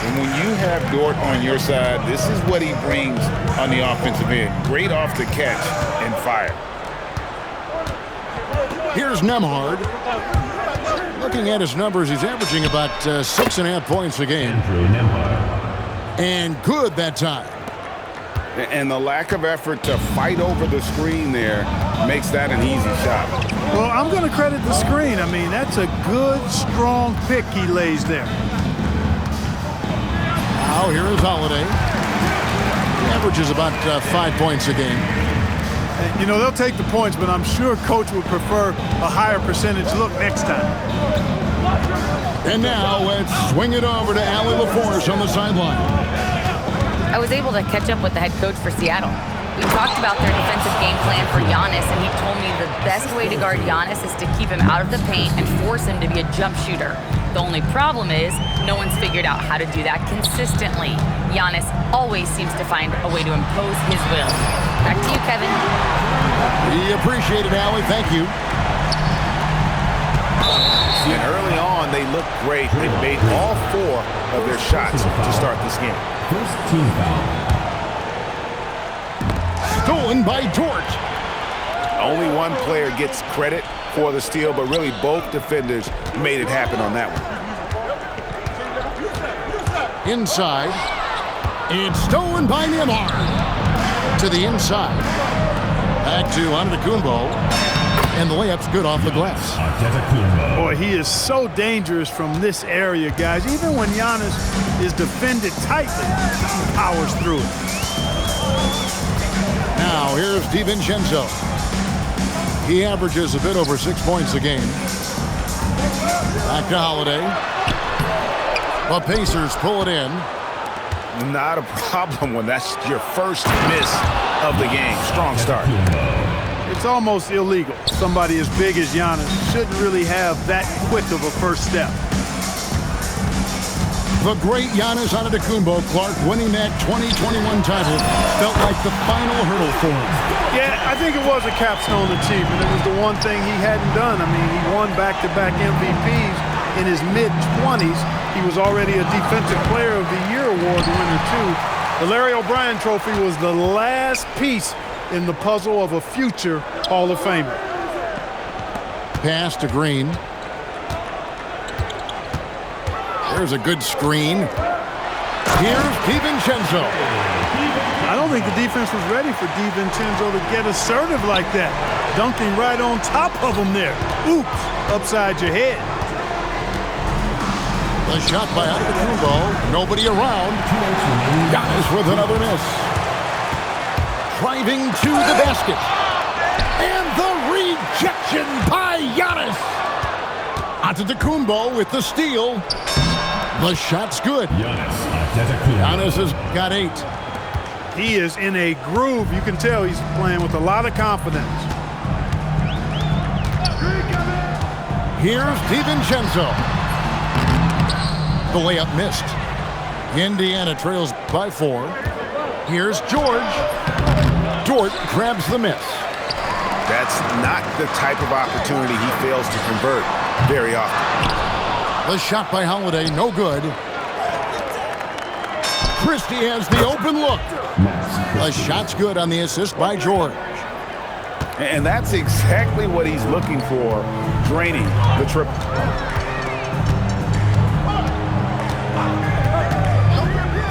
And when you have Dort on your side, this is what he brings on the offensive end. Great off the catch and fire. Here's Nembhard. Looking at his numbers, he's averaging about 6.5 points a game. And good that time. And the lack of effort to fight over the screen there makes that an easy shot. Well, I'm going to credit the screen. I mean, that's a good, strong pick he lays there. Now here is Holiday. He averages about 5 points a game. You know, they'll take the points, but I'm sure coach would prefer a higher percentage look next time. And now let's swing it over to Allie LaForce on the sideline. I was able to catch up with the head coach for Seattle. We talked about their defensive game plan for Giannis, and he told me the best way to guard Giannis is to keep him out of the paint and force him to be a jump shooter. The only problem is no one's figured out how to do that consistently. Giannis always seems to find a way to impose his will. Back to you, Kevin. We appreciate it, Allie. Thank you. And early on, they looked great. They made all 4 of their shots to start this game. First team foul. Stolen by Dort. Only one player gets credit for the steal, but really both defenders made it happen on that one. Inside. It's stolen by Nembhard. To the inside. Back to Antetokounmpo. And the layup's good off the glass. Boy, he is so dangerous from this area, guys. Even when Giannis is defended tightly, he powers through it. Now, here's DiVincenzo. He averages a bit over 6 points a game. Back to Holiday. The Pacers pull it in. Not a problem when that's your first miss of the game. Strong start. It's almost illegal. Somebody as big as Giannis shouldn't really have that quick of a first step. The great Giannis Antetokounmpo, Clark, winning that 2021 title felt like the final hurdle for him. Yeah, I think it was a capstone achievement. It was the one thing he hadn't done. I mean, he won back-to-back MVPs in his mid-20s. He was already a Defensive Player of the Year award winner, too. The Larry O'Brien Trophy was the last piece in the puzzle of a future Hall of Famer. Pass to Green. There's a good screen. Here's DiVincenzo. I don't think the defense was ready for DiVincenzo to get assertive like that. Dunking right on top of him there. Oops, upside your head. The shot by Antetokounmpo. Nobody around. Giannis with another miss. Driving to the basket. And the rejection by Giannis. Antetokounmpo with the steal. The shot's good. Giannis has got 8. He is in a groove. You can tell he's playing with a lot of confidence. Here's DiVincenzo. The layup missed. Indiana trails by 4. Here's George. Dort grabs the miss. That's not the type of opportunity he fails to convert very often. The shot by Holiday, no good. Christie has the open look. The shot's good on the assist by George. And that's exactly what he's looking for, draining the triple.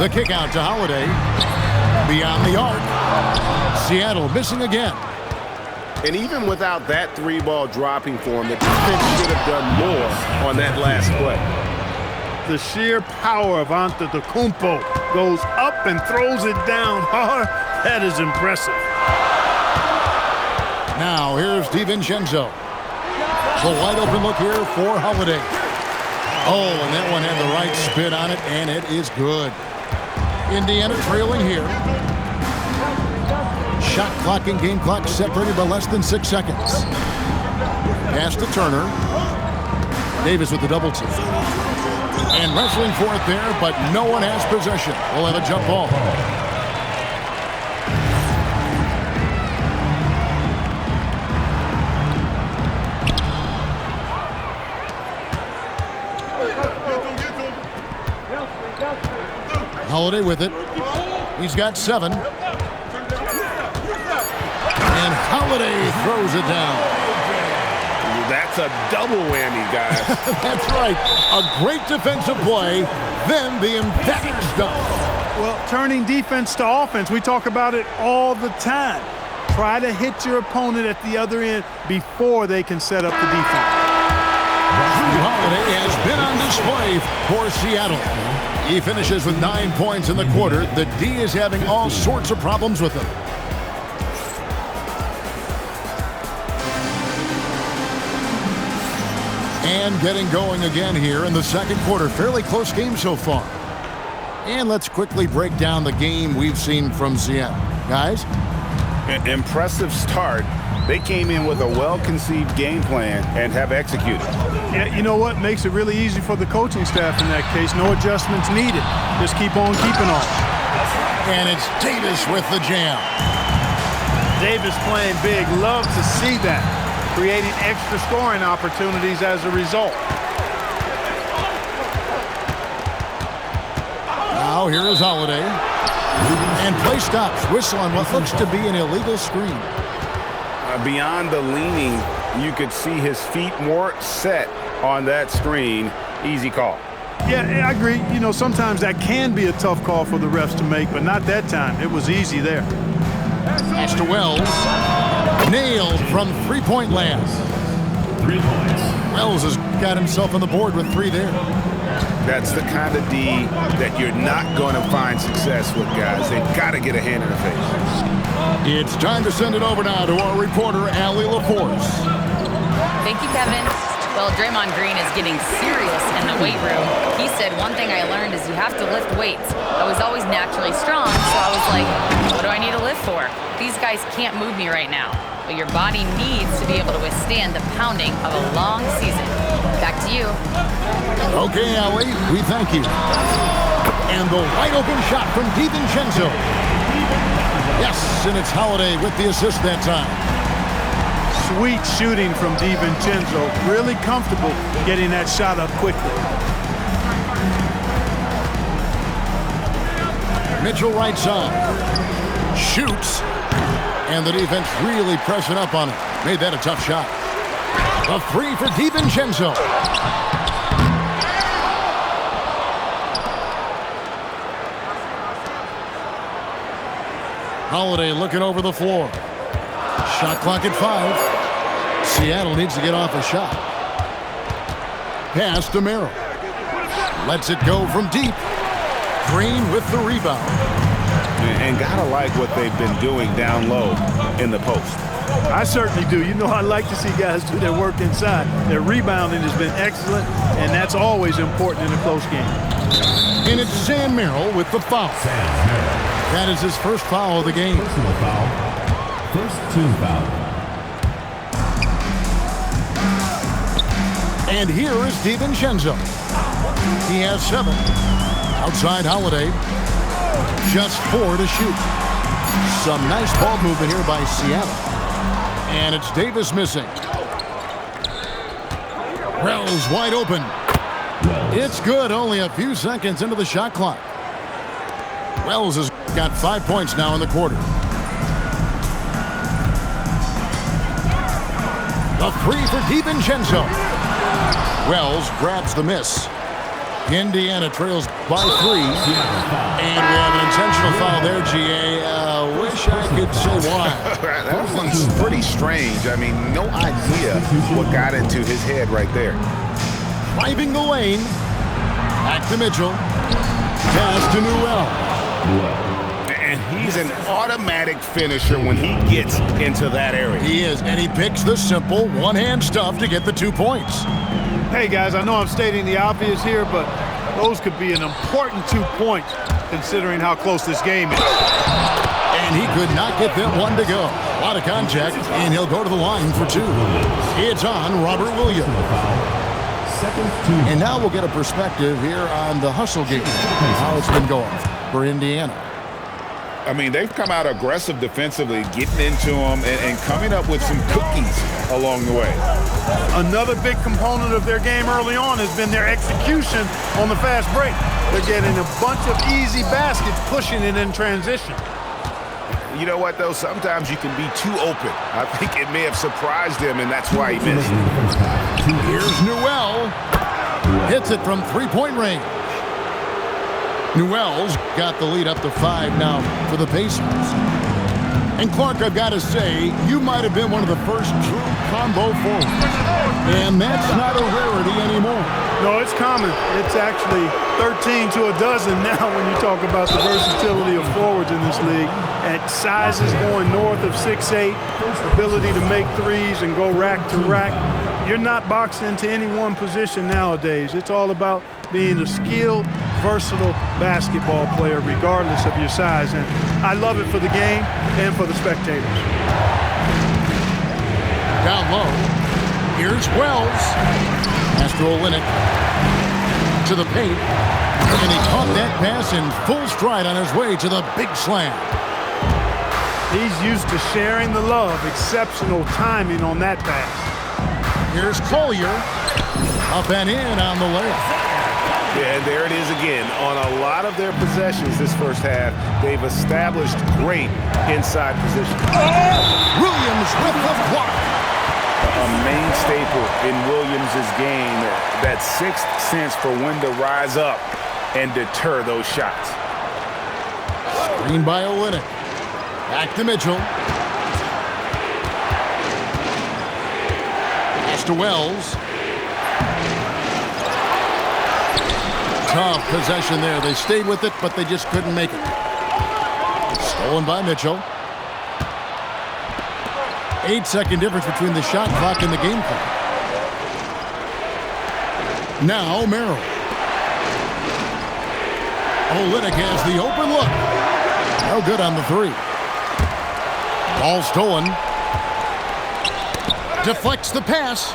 The kick out to Holiday. Beyond the arc. Seattle missing again. And even without that 3-ball dropping for him, the defense should have done more on that last play. The sheer power of Antetokounmpo goes up and throws it down hard. That is impressive. Now here's DiVincenzo. The wide open look here for Holiday. Oh, and that one had the right spin on it, and it is good. Indiana trailing here. Shot clock and game clock separated by less than 6 seconds. Pass to Turner. Davis with the double team. And wrestling for it there, but no one has possession. We'll have a jump ball. Holiday with it. He's got 7. And Holiday throws it down. That's a double whammy, guys. That's right. A great defensive play, then the emphatic stop. Well, turning defense to offense, we talk about it all the time. Try to hit your opponent at the other end before they can set up the defense. Jrue Holiday has been on display for Seattle. He finishes with 9 points in the quarter. The D is having all sorts of problems with him. And getting going again here in the second quarter. Fairly close game so far. And let's quickly break down the game we've seen from Seattle. Guys? Impressive start. They came in with a well-conceived game plan and have executed. Yeah, you know what? Makes it really easy for the coaching staff in that case. No adjustments needed. Just keep on keeping on. And it's Davis with the jam. Davis playing big. Love to see that. Creating extra scoring opportunities as a result. Now here is Holiday. And play stops. Whistle on what looks to be an illegal screen. Beyond the leaning, you could see his feet more set on that screen. Easy call. Yeah, I agree. You know, sometimes that can be a tough call for the refs to make, but not that time. It was easy there. Pass to Wells. Nailed from three-point land. 3 points. Wells has got himself on the board with 3 there. That's the kind of D that you're not going to find success with, guys. They've got to get a hand in the face. It's time to send it over now to our reporter, Allie LaForce. Thank you, Kevin. Well, Draymond Green is getting serious in the weight room. He said, one thing I learned is you have to lift weights. I was always naturally strong, so I was like, what do I need to lift for? These guys can't move me right now. But your body needs to be able to withstand the pounding of a long season. Back to you. Okay, Allie, we thank you. And the wide open shot from DiVincenzo. Yes, and it's Holiday with the assist that time. Sweet shooting from DiVincenzo. Really comfortable getting that shot up quickly. Mitchell right side. Shoots. And the defense really pressing up on it. Made that a tough shot. A 3 for DiVincenzo. Holiday looking over the floor. Shot clock at 5. Seattle needs to get off a shot. Pass to Merrill. Lets it go from deep. Green with the rebound. And gotta like what they've been doing down low in the post. I certainly do. You know, I like to see guys do their work inside. Their rebounding has been excellent, and that's always important in a close game. And it's Sam Merrill with the foul. That is his first foul of the game. Personal foul. First team foul. And here is DiVincenzo. He has 7. Outside Holiday. Just 4 to shoot. Some nice ball movement here by Seattle. And it's Davis missing. Wells wide open. It's good. Only a few seconds into the shot clock. Wells has got 5 points now in the quarter. A 3 for DiVincenzo. Wells grabs the miss. Indiana trails by 3. And we have an intentional foul there, GA. Wish I could say why. That one's pretty strange. I mean, no idea what got into his head right there. Driving the lane. Back to Mitchell. Pass to Newell. And he's an automatic finisher when he gets into that area. He is, and he picks the simple one-hand stuff to get the 2 points. Hey, guys, I know I'm stating the obvious here, but those could be an important 2 points considering how close this game is. And he could not get that one to go. A lot of contact, and he'll go to the line for 2. It's on Robert Williams. And now we'll get a perspective here on the hustle game, how it's been going for Indiana. I mean, they've come out aggressive defensively, getting into them and coming up with some cookies along the way. Another big component of their game early on has been their execution on the fast break. They're getting a bunch of easy baskets, pushing it in transition. You know what, though? Sometimes you can be too open. I think it may have surprised him, and that's why he missed. Here's Newell. Hits it from three-point range. Newell's got the lead up to 5 now for the Pacers. And Clark, I've got to say, you might have been one of the first true combo forwards. And that's not a rarity anymore. No, it's common. It's actually 13 to a dozen now when you talk about the versatility of forwards in this league. At sizes going north of 6'8", ability to make threes and go rack to rack. You're not boxed into any one position nowadays. It's all about being a skilled, versatile basketball player regardless of your size. And I love it for the game and for the spectators. Down low. Here's Wells. Pass to Olynyk. To the paint. And he caught that pass in full stride on his way to the big slam. He's used to sharing the love. Exceptional timing on that pass. Here's Collier. Up and in on the layup. Yeah, and there it is again. On a lot of their possessions this first half, they've established great inside position. Williams with the block. A main staple in Williams' game, that sixth sense for when to rise up and deter those shots. Screen by Olynyk. Back to Mitchell. Pass to Wells. Tough possession there. They stayed with it, but they just couldn't make it. Stolen by Mitchell. 8-second difference between the shot clock and the game clock. Now Merrill. Olynyk has the open look. No good on the three. Ball stolen. Deflects the pass.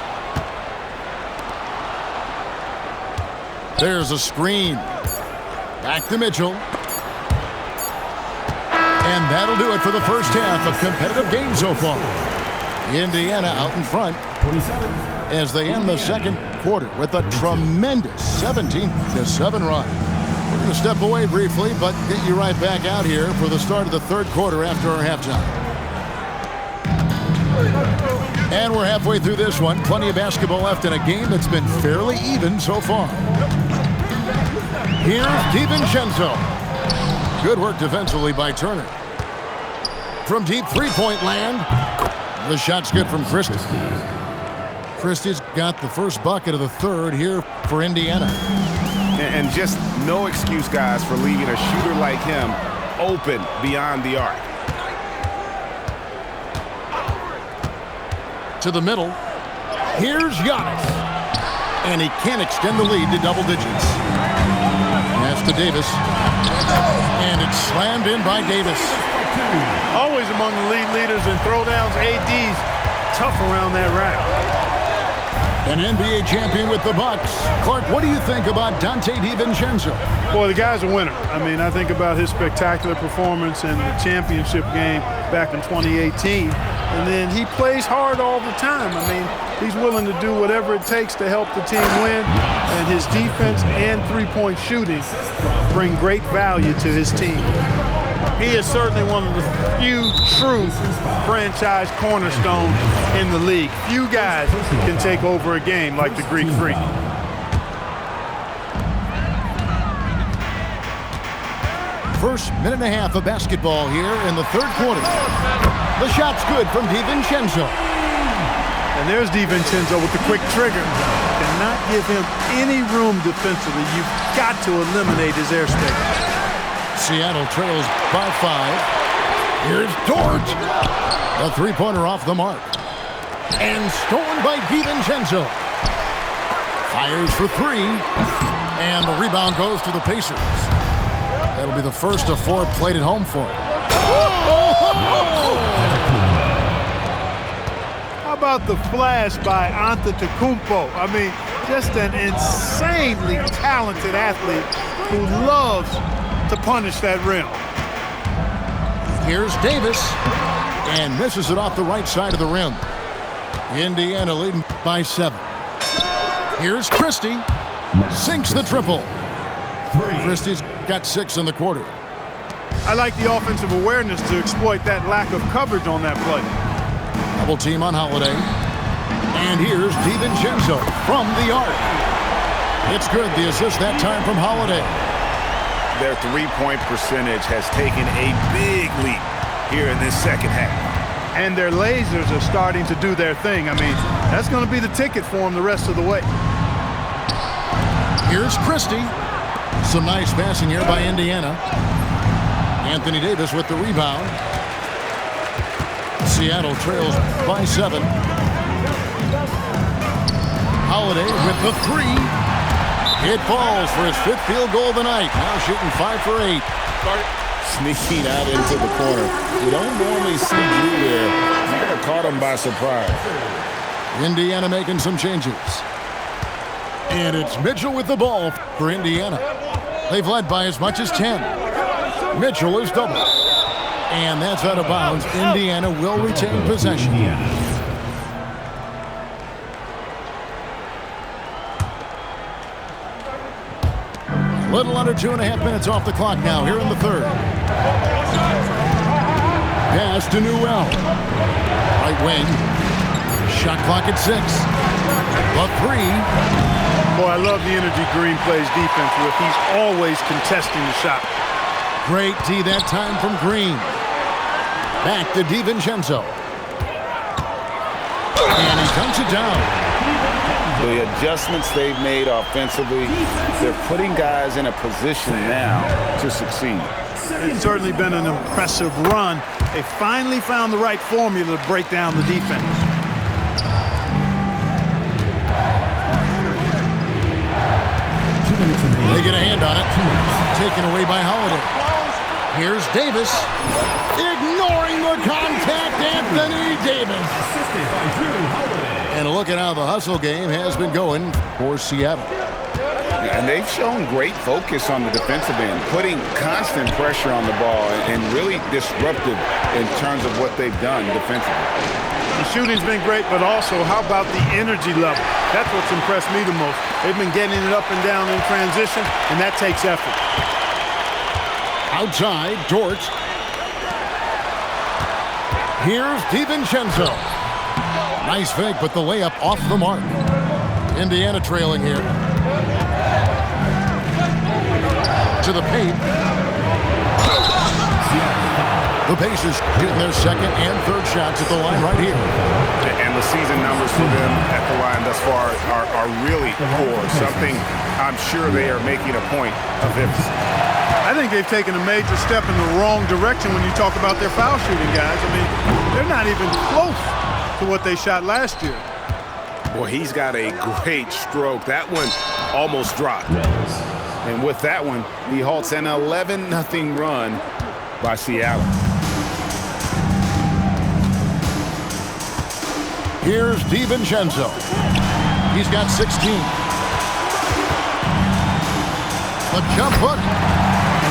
There's a screen. Back to Mitchell. And that'll do it for the first half. A competitive game so far. Indiana out in front as they end the second quarter with a tremendous 17-7 run. We're going to step away briefly, but get you right back out here for the start of the third quarter after our halftime. And we're halfway through this one. Plenty of basketball left in a game that's been fairly even so far. Here's DiVincenzo. Good work defensively by Turner. From deep three-point land, the shot's good from Christie. Christie's got the first bucket of the third here for Indiana. And just no excuse, guys, for leaving a shooter like him open beyond the arc. To the middle. Here's Giannis. And he can't extend the lead to double digits. Pass to Davis. And it's slammed in by Davis. Always among the league leaders in throwdowns. AD's tough around that rack. An NBA champion with the Bucks. Clark, what do you think about Donte DiVincenzo? Boy, the guy's a winner. I mean, I think about his spectacular performance in the championship game back in 2018. And then he plays hard all the time. I mean, he's willing to do whatever it takes to help the team win. And his defense and three-point shooting bring great value to his team. He is certainly one of the few true franchise cornerstones in the league. Few guys can take over a game like the Greek Freak. First minute and a half of basketball here in the third quarter. The shot's good from DiVincenzo. And there's DiVincenzo with the quick trigger. Cannot give him any room defensively. You've got to eliminate his airspace. Seattle trails by 5. Here's Dort. A three-pointer off the mark. And stolen by DiVincenzo. Fires for 3. And the rebound goes to the Pacers. That'll be the first of 4 played at home for him. How about the flash by Antetokounmpo? I mean, just an insanely talented athlete who loves to punish that rim. Here's Davis, and misses it off the right side of the rim. Indiana leading by 7. Here's Christie, sinks the triple. Christie's got 6 in the quarter. I like the offensive awareness to exploit that lack of coverage on that play. Double team on Holiday. And here's DiVincenzo from the arc. It's good, the assist that time from Holiday. Their three-point percentage has taken a big leap here in this second half. And their lasers are starting to do their thing. I mean, that's going to be the ticket for them the rest of the way. Here's Christie. Some nice passing here by Indiana. Anthony Davis with the rebound. Seattle trails by 7. Holiday with the 3. It falls for his 5th field goal of the night. Now shooting 5 for 8. Sneaking out into the corner. You don't normally see Drew there. Might have caught him by surprise. Indiana making some changes. And it's Mitchell with the ball for Indiana. They've led by as much as 10. Mitchell is doubled. And that's out of bounds. Indiana will retain possession. Little under 2.5 minutes off the clock now here in the third. Pass to Newell. Right wing. Shot clock at 6. A 3. Boy, I love the energy Green plays defense with. He's always contesting the shot. Great D that time from Green. Back to DiVincenzo. And he dunks it down. The adjustments they've made offensively, they're putting guys in a position now to succeed. It's certainly been an impressive run. They finally found the right formula to break down the defense. They get a hand on it. Taken away by Holiday. Here's Davis. Ignoring the contact, Anthony Davis. And look at how the hustle game has been going for Seattle. And they've shown great focus on the defensive end, putting constant pressure on the ball and really disruptive in terms of what they've done defensively. The shooting's been great, but also how about the energy level? That's what's impressed me the most. They've been getting it up and down in transition, and that takes effort. Outside, Dort. Here's DiVincenzo. Nice fake, but the layup off the mark. Indiana trailing here. To the paint. The Pacers getting their second and third shots at the line right here. And the season numbers for them at the line thus far are really poor. Something I'm sure they are making a point of emphasis. I think they've taken a major step in the wrong direction when you talk about their foul shooting, guys. I mean, they're not even close to what they shot last year. Boy, he's got a great stroke. That one almost dropped. And with that one, he halts an 11-0 run by Seattle. Here's DiVincenzo. He's got 16. A jump hook.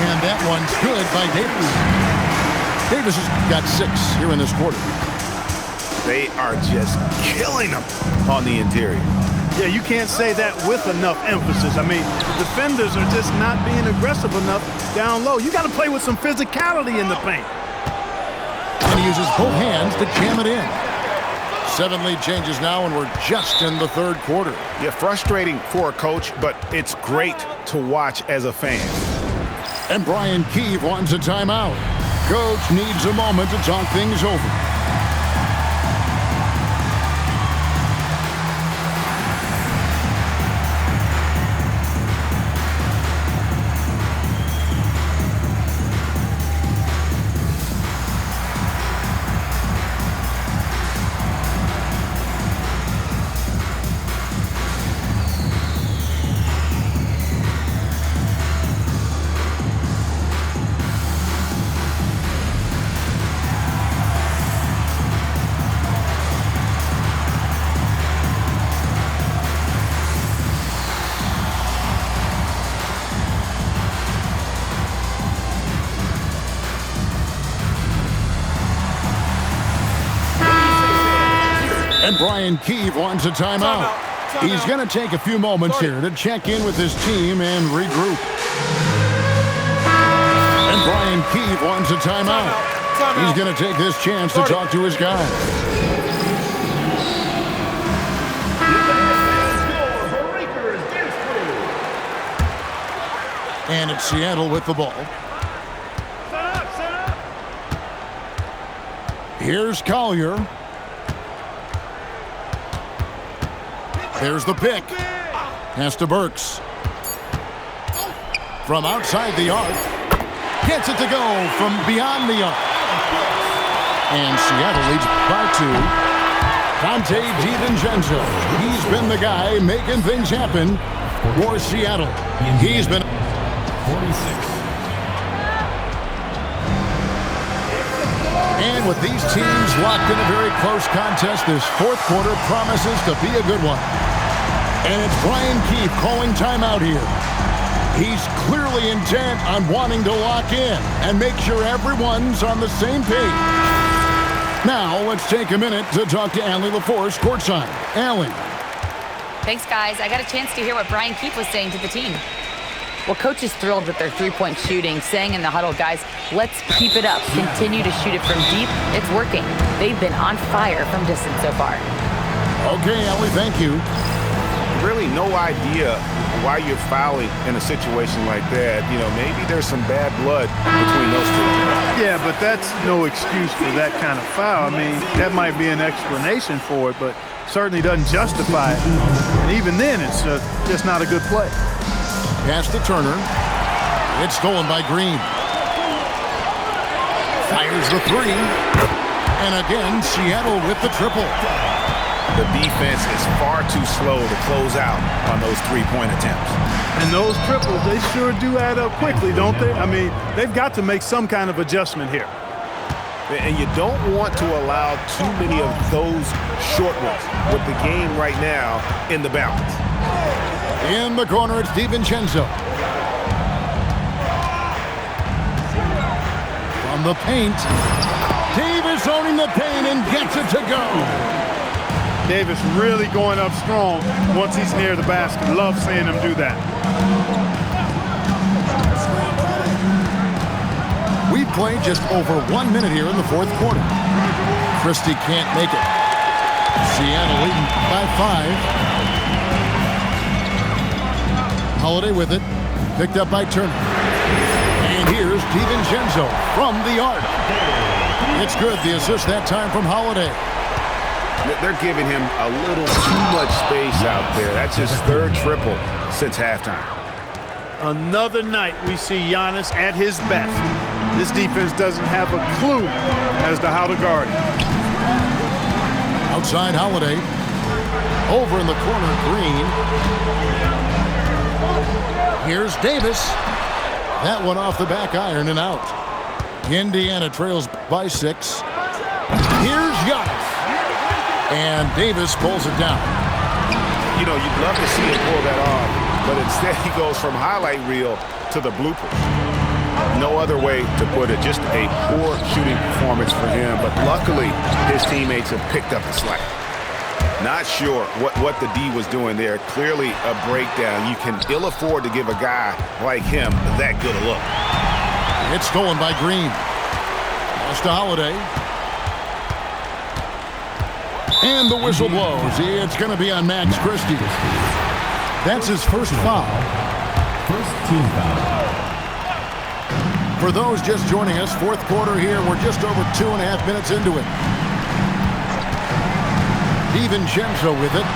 And that one's good by Davis. Davis has got 6 here in this quarter. They are just killing them on the interior. Yeah, you can't say that with enough emphasis. I mean, the defenders are just not being aggressive enough down low. You got to play with some physicality in the paint. And he uses both hands to jam it in. 7 lead changes now, and we're just in the third quarter. Yeah, frustrating for a coach, but it's great to watch as a fan. And Brian Keefe wants a timeout. Coach needs a moment to talk things over. And Brian Keefe wants a timeout. He's going to take a few moments here to check in with his team and regroup. And Brian Keefe wants a timeout. He's going to take this chance to talk to his guys. And it's Seattle with the ball. Here's Collier. There's the pick. Pass to Burks. From outside the arc. Gets it to go from beyond the arc. And Seattle leads by 2. Dante DiVincenzo. He's been the guy making things happen for Seattle. He's been 46. And with these teams locked in a very close contest, this fourth quarter promises to be a good one. And it's Brian Keefe calling timeout here. He's clearly intent on wanting to lock in and make sure everyone's on the same page. Now, let's take a minute to talk to Allie LaForce courtside. Allie. Thanks, guys. I got a chance to hear what Brian Keefe was saying to the team. Well, Coach is thrilled with their three-point shooting, saying in the huddle, guys, let's keep it up. Continue to shoot it from deep. It's working. They've been on fire from distance so far. Okay, Allie, thank you. Really no idea why you're fouling in a situation like that. You know, maybe there's some bad blood between those two. Yeah, but that's no excuse for that kind of foul. I mean, that might be an explanation for it, but certainly doesn't justify it. And even then, it's just not a good play. Pass to Turner. It's stolen by Green. Fires the 3. And again, Seattle with the triple. The defense is far too slow to close out on those three-point attempts. And those triples, they sure do add up quickly, don't they? I mean, they've got to make some kind of adjustment here. And you don't want to allow too many of those short ones with the game right now in the balance. In the corner, it's DiVincenzo. From the paint. Davis owning the paint and gets it to go. Davis really going up strong once he's near the basket. Love seeing him do that. We've played just over 1 minute here in the fourth quarter. Christie can't make it. Seattle leading by 5. Holiday with it. Picked up by Turner. And here's DiVincenzo from the arc. It's good. The assist that time from Holiday. They're giving him a little too much space out there. That's his third triple since halftime. Another night we see Giannis at his best. This defense doesn't have a clue as to how to guard him. Outside Holiday. Over in the corner, Green. Here's Davis. That one off the back iron and out. Indiana trails by 6. Here's Giannis. And Davis pulls it down. You know, you'd love to see him pull that off, but instead he goes from highlight reel to the bloopers. No other way to put it. Just a poor shooting performance for him, but luckily his teammates have picked up the slack. Not sure what the D was doing there. Clearly a breakdown. You can ill afford to give a guy like him that good a look. It's stolen by Green. Pass to Holiday. And the whistle blows. It's going to be on Max Christie. That's his first foul. First team foul. For those just joining us, fourth quarter here. We're just over 2.5 minutes into it. DiVincenzo with it.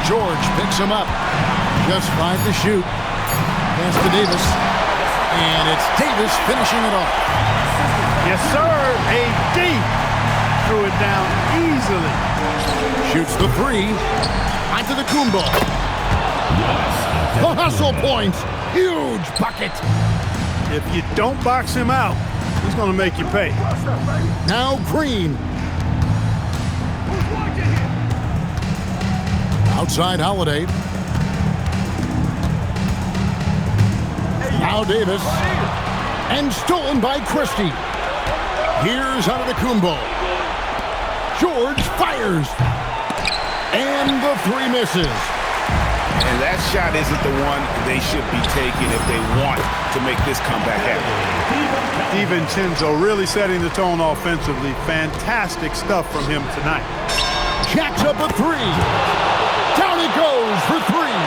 George picks him up. Just 5 to shoot. Pass to Davis. And it's Davis finishing it off. Yes, sir. AD threw it down easily. Shoots the 3. Onto the Kumbo. The hustle points. Huge bucket. If you don't box him out, he's going to make you pay. Now Green. Outside Holiday. Now Davis. And stolen by Christie. Here's Antetokounmpo. George fires. And the three misses. And that shot isn't the one they should be taking if they want to make this comeback happen. DiVincenzo really setting the tone offensively. Fantastic stuff from him tonight. Jacks up a three. Down it goes for three.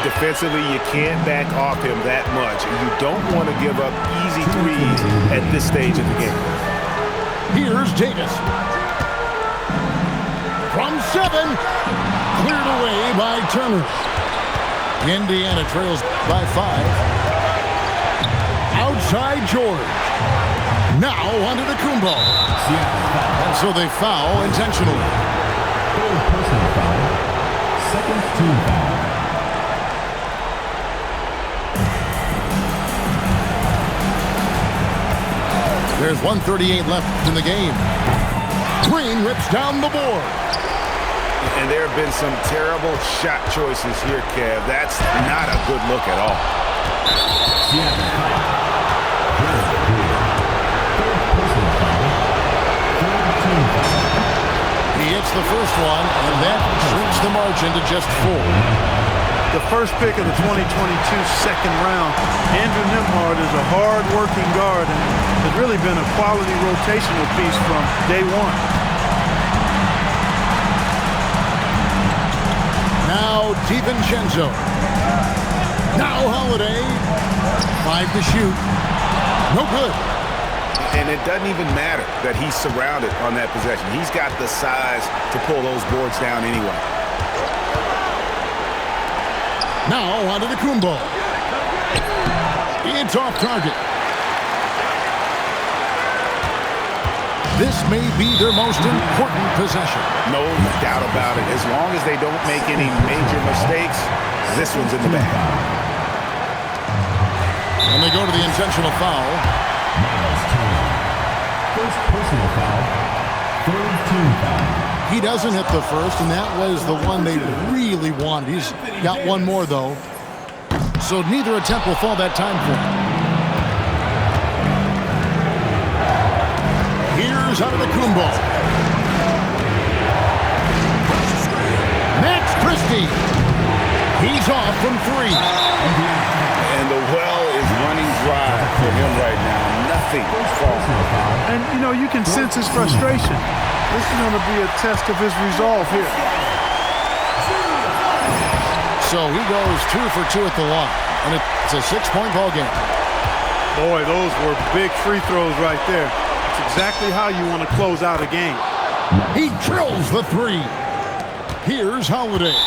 Defensively, you can't back off him that much. And you don't want to give up easy threes at this stage of the game. Here's Davis. From 7. Cleared away by Turner. Indiana trails by 5. Outside George. Now onto the Kumbo. And so they foul intentionally. Third personal foul. Second team foul. There's 1:38 left in the game. Green rips down the board. And there have been some terrible shot choices here, Kev. That's not a good look at all. He hits the first one, and that shrinks the margin to just 4. The first pick of the 2022 second round. Andrew Nembhard is a hard-working guard and has really been a quality rotational piece from day one. Now DiVincenzo. Now Holiday. 5 to shoot. No good. And it doesn't even matter that he's surrounded on that possession. He's got the size to pull those boards down anyway. Now onto the Kumbo. It's off target. This may be their most important possession. No doubt about it. As long as they don't make any major mistakes, this one's in the bag. And they go to the intentional foul. First personal foul. Third team foul. He doesn't hit the first, and that was the one they really wanted. He's got one more, though. So neither attempt will fall that time for him. Here's out of the Kumbo. Max Christie. He's off from 3. And the well is running dry for him right now. Nothing falling. And, you know, you can sense his frustration. This is going to be a test of his resolve here. So he goes 2 for 2 at the line, and it's a 6-point ball game. Boy, those were big free throws right there. It's exactly how you want to close out a game. He drills the 3. Here's Holiday.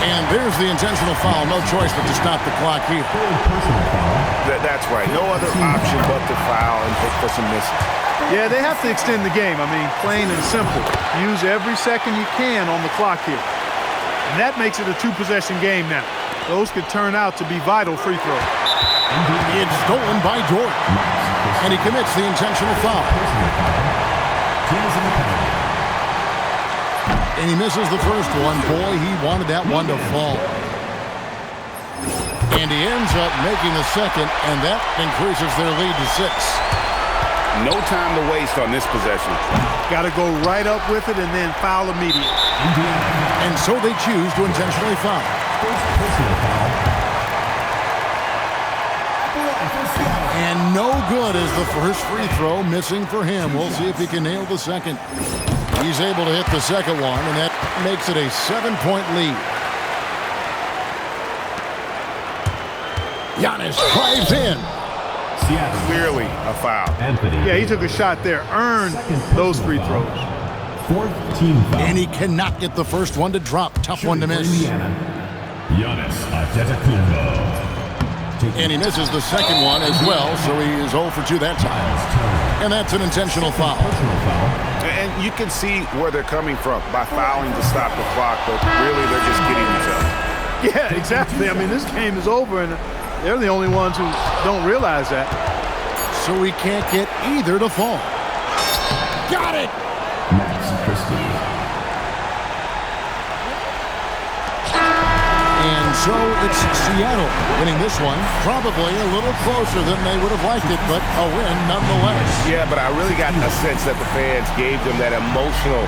And there's the intentional foul. No choice but to stop the clock here. That's right. No other option but to foul and look for some misses. Yeah, they have to extend the game. I mean, plain and simple. Use every second you can on the clock here. And that makes it a 2-possession game now. Those could turn out to be vital free throws. It's stolen by Jordan. And he commits the intentional foul. And he misses the first one. Boy, he wanted that one to fall. And he ends up making the second, and that increases their lead to 6. No time to waste on this possession. Got to go right up with it and then foul immediately. And so they choose to intentionally foul. And no good is the first free throw, missing for him. We'll see if he can nail the second. He's able to hit the second one, and that makes it a 7-point lead. Giannis drives in. Clearly a foul. Yeah, he took a shot there, earned those free throws. Fourth team foul. And he cannot get the first one to drop. Tough one to miss. Giannis Antetokounmpo. And he misses the second one as well, so he is 0 for 2 that time. And that's an intentional foul. And you can see where they're coming from by fouling to stop the clock, but really they're just kidding themselves. Yeah, exactly. I mean, this game is over, and they're the only ones who don't realize that. So he can't get either to fall. Got it! Max Christie. And so it's Seattle winning this one. Probably a little closer than they would have liked it, but a win nonetheless. Yeah, but I really got a sense that the fans gave them that emotional